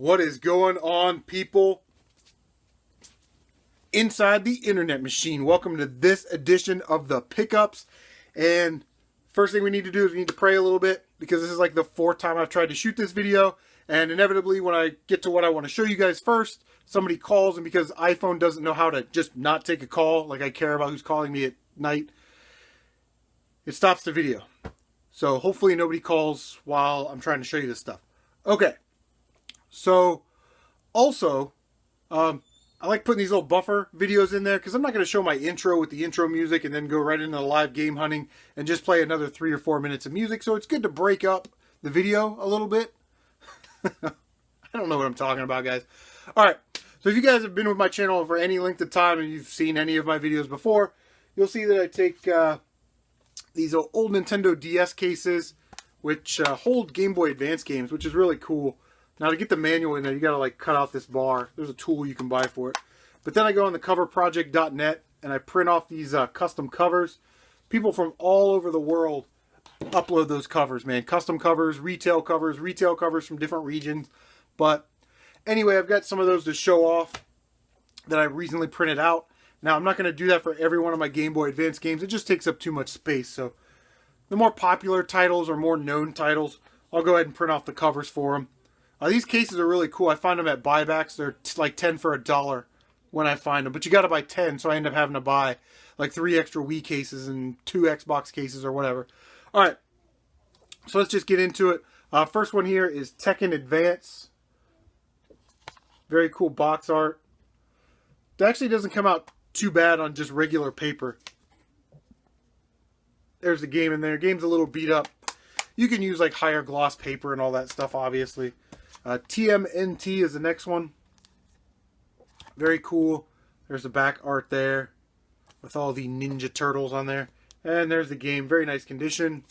What is going on, people inside the internet machine? Welcome to this edition of the Pickups. And first thing we need to do is we need to pray a little bit, because this is like the fourth time I've tried to shoot this video, and inevitably when I get to what I want to show you guys first, somebody calls, and because iPhone doesn't know how to just not take a call, like I care about who's calling me at night, it stops the video. So hopefully nobody calls while I'm trying to show you this stuff. Okay. So, also, I like putting these little buffer videos in there because I'm not going to show my intro with the intro music and then go right into the live game hunting and just play another 3 or 4 minutes of music. So it's good to break up the video a little bit. I don't know what I'm talking about, guys. Alright, so if you guys have been with my channel for any length of time and you've seen any of my videos before, you'll see that I take these old Nintendo DS cases which hold Game Boy Advance games, which is really cool. Now, to get the manual in there, you got to like cut out this bar. There's a tool you can buy for it. But then I go on the coverproject.net and I print off these custom covers. People from all over the world upload those covers, man. Custom covers, retail covers from different regions. But anyway, I've got some of those to show off that I recently printed out. Now, I'm not going to do that for every one of my Game Boy Advance games. It just takes up too much space. So the more popular titles or more known titles, I'll go ahead and print off the covers for them. These cases are really cool. I find them at buybacks. They're like 10 for $1 when I find them. But you got to buy 10, so I end up having to buy like 3 extra Wii cases and 2 Xbox cases or whatever. All right, so let's just get into it. First one here is Tekken Advance. Very cool box art. It actually doesn't come out too bad on just regular paper. There's the game in there. Game's a little beat up. You can use like higher gloss paper and all that stuff, obviously. TMNT is the next one. Very cool. There's the back art there with all the Ninja Turtles on there. And there's the game. Very nice condition.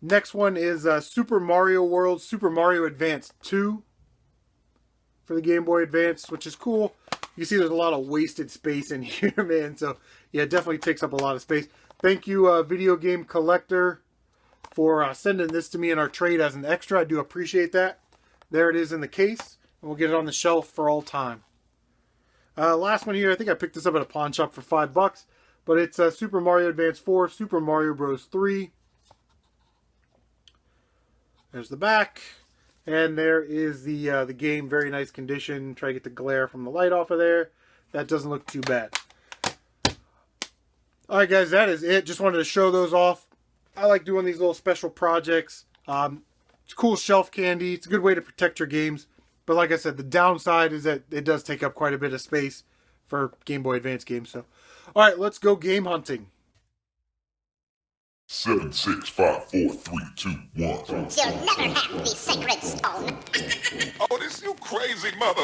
Next one is Super Mario World, Super Mario Advance 2 for the Game Boy Advance, which is cool. You can see there's a lot of wasted space in here, man. So, yeah, it definitely takes up a lot of space. Thank you, Video Game Collector, for sending this to me in our trade as an extra. I do appreciate that. There it is in the case, and we'll get it on the shelf for all time. Last one here, I think I picked this up at a pawn shop for $5, but it's Super Mario Advance 4, Super Mario Bros. 3. There's the back, and there is the game. Very nice condition. Try to get the glare from the light off of there. That doesn't look too bad. Alright guys, that is it. Just wanted to show those off. I like doing these little special projects. It's cool shelf candy. It's a good way to protect your games. But like I said, the downside is that it does take up quite a bit of space for Game Boy Advance games. So, alright, let's go game hunting. 7, 6, 5, 4, 3, 2, 1. You'll never have the sacred stone. Oh, this you crazy mother.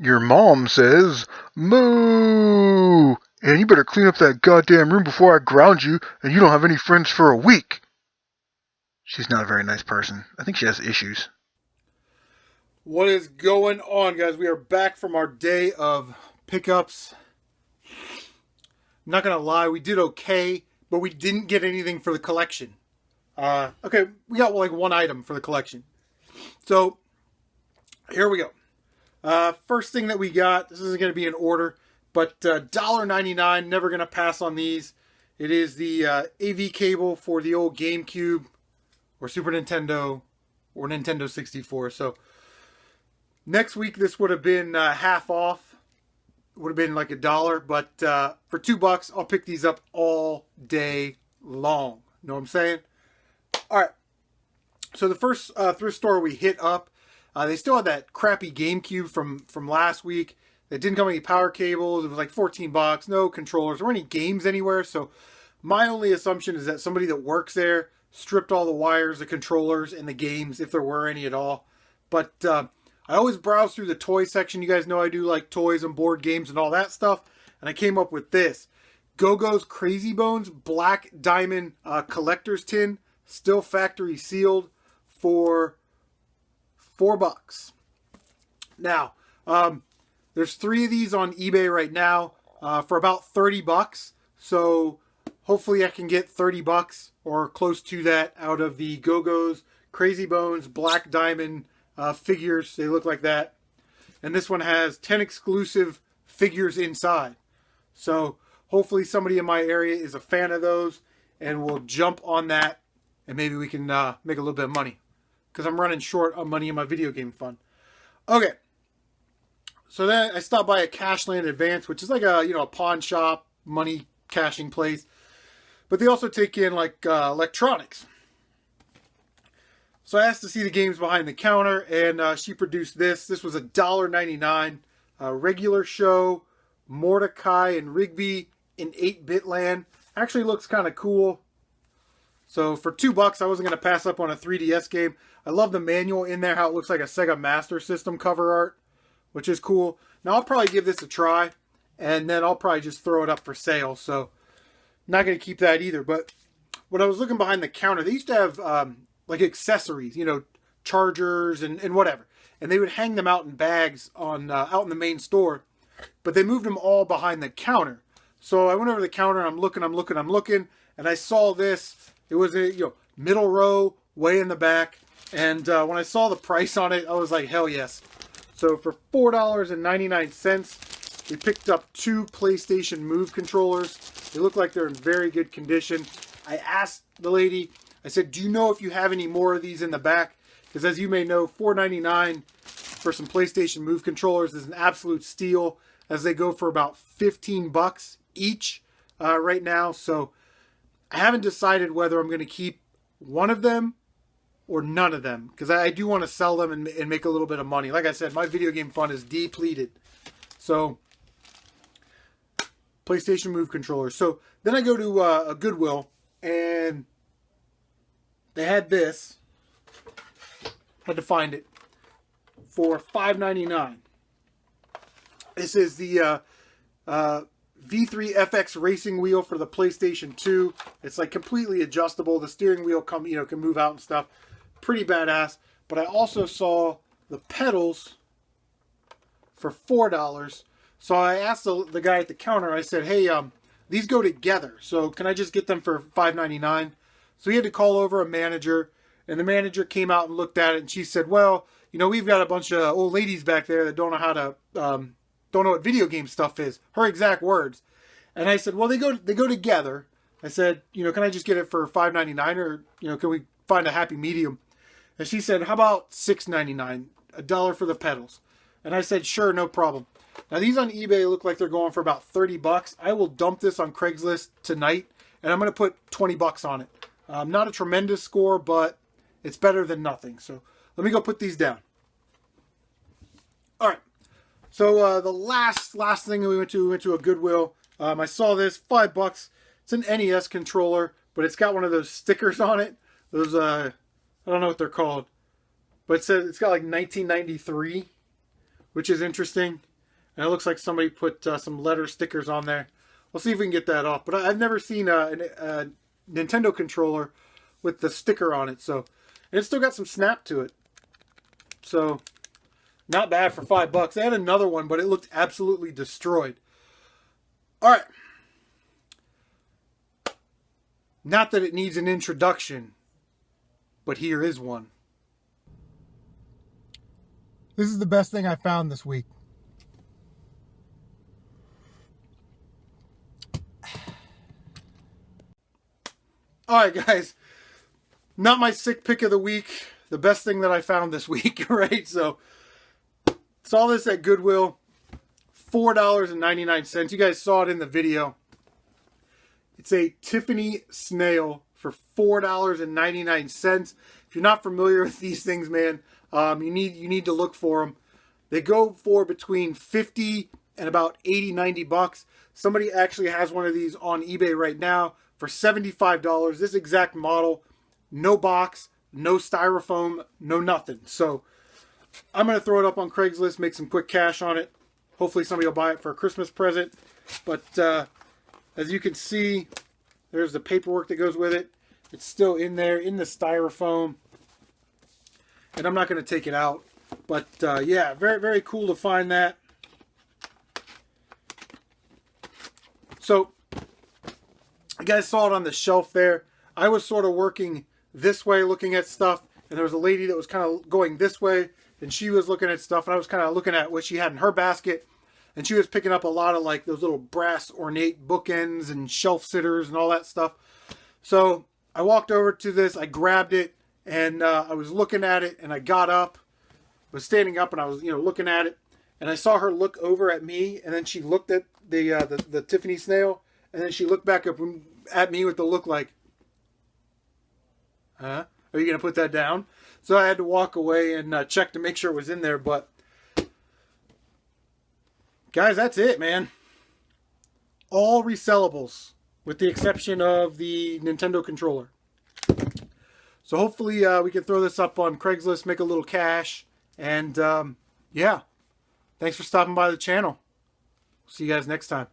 Your mom says, moo! And you better clean up that goddamn room before I ground you, and you don't have any friends for a week. She's not a very nice person. I think she has issues. What is going on, guys? We are back from our day of pickups. I'm not going to lie, we did okay, but we didn't get anything for the collection. Okay, we got like one item for the collection. So, here we go. First thing that we got, this isn't going to be in order, but $1.99, never going to pass on these. It is the AV cable for the old GameCube or Super Nintendo or Nintendo 64. So, next week this would have been half off. Would have been like $1, but for $2, I'll pick these up all day long. Know what I'm saying? All right. So the first thrift store we hit up, they still had that crappy GameCube from last week. It didn't come with any power cables. It was like $14. No controllers or any games anywhere. So my only assumption is that somebody that works there stripped all the wires, the controllers, and the games, if there were any at all. But I always browse through the toy section. You guys know I do like toys and board games and all that stuff. And I came up with this. Go-Go's Crazy Bones Black Diamond Collector's Tin. Still factory sealed for $4. Now, there's 3 of these on eBay right now for about $30. So hopefully I can get $30 or close to that out of the Go-Go's Crazy Bones Black Diamond figures. They look like that. And this one has 10 exclusive figures inside. So hopefully somebody in my area is a fan of those and will jump on that. And maybe we can make a little bit of money. Because I'm running short on money in my video game fund. Okay. So then I stopped by a Cashland Advance, which is like a pawn shop, money cashing place. But they also take in like electronics. So I asked to see the games behind the counter, and she produced this. This was $1.99. Regular show, Mordecai and Rigby in 8-bit land. Actually looks kind of cool. So for $2, I wasn't going to pass up on a 3DS game. I love the manual in there, how it looks like a Sega Master System cover art, which is cool. Now I'll probably give this a try, and then I'll probably just throw it up for sale. So not going to keep that either. But when I was looking behind the counter, they used to have like accessories, chargers and whatever. And they would hang them out in bags on out in the main store. But they moved them all behind the counter. So I went over to the counter and I'm looking. And I saw this. It was a middle row, way in the back. And when I saw the price on it, I was like, hell yes. So for $4.99, we picked up 2 PlayStation Move controllers. They look like they're in very good condition. I asked the lady, I said, do you know if you have any more of these in the back? Because as you may know, $4.99 for some PlayStation Move controllers is an absolute steal, as they go for about $15 each right now. So I haven't decided whether I'm going to keep one of them or none of them, because I do want to sell them and make a little bit of money. Like I said, my video game fund is depleted. So PlayStation Move controllers. So then I go to a Goodwill, and they had this. Had to find it for $5.99. This is the V3FX racing wheel for the PlayStation 2. It's like completely adjustable. The steering wheel can move out and stuff. Pretty badass. But I also saw the pedals for $4. So I asked the guy at the counter. I said, "Hey, these go together. So can I just get them for $5.99?" So he had to call over a manager, and the manager came out and looked at it, and she said, "Well, we've got a bunch of old ladies back there that don't know how to don't know what video game stuff is." Her exact words. And I said, "Well, they go together." I said, "Can I just get it for $5.99, or can we find a happy medium?" And she said, "How about $6.99, $1 for the pedals?" And I said, "Sure, no problem." Now these on eBay look like they're going for about $30. I will dump this on Craigslist tonight, and I'm going to put $20 on it. Not a tremendous score, but it's better than nothing. So let me go put these down. All right. So the last thing we went to a Goodwill. I saw this, $5. It's an NES controller, but it's got one of those stickers on it. Those I don't know what they're called, but it says it's got like 1993, which is interesting. And it looks like somebody put some letter stickers on there. We'll see if we can get that off. But I've never seen a Nintendo controller with the sticker on it. So, and it's still got some snap to it. So, not bad for $5. I had another one, but it looked absolutely destroyed. Alright. Not that it needs an introduction, but here is one. This is the best thing I found this week. Alright guys, not my sick pick of the week. The best thing that I found this week, right? So, saw this at Goodwill. $4.99. You guys saw it in the video. It's a Tiffany snail for $4.99. If you're not familiar with these things, man, you need to look for them. They go for between 50 and about 80, 90 bucks. Somebody actually has one of these on eBay right now for $75. This exact model, no box, no styrofoam, no nothing. So I'm going to throw it up on Craigslist, make some quick cash on it. Hopefully somebody will buy it for a Christmas present. But as you can see, there's the paperwork that goes with it. It's still in there, in the styrofoam. And I'm not going to take it out. But yeah, very, very cool to find that. So, you guys saw it on the shelf there. I was sort of working this way looking at stuff. And there was a lady that was kind of going this way. And she was looking at stuff, and I was kind of looking at what she had in her basket. And she was picking up a lot of like those little brass ornate bookends and shelf sitters and all that stuff. So I walked over to this, I grabbed it, and I was looking at it, and I got up, was standing up, and I was looking at it, and I saw her look over at me, and then she looked at the Tiffany snail, and then she looked back up at me with the look like, huh? Are you gonna put that down? So I had to walk away and check to make sure it was in there. But guys, that's it, man. All resellables, with the exception of the Nintendo controller. So hopefully we can throw this up on Craigslist, make a little cash, and yeah. Thanks for stopping by the channel. See you guys next time.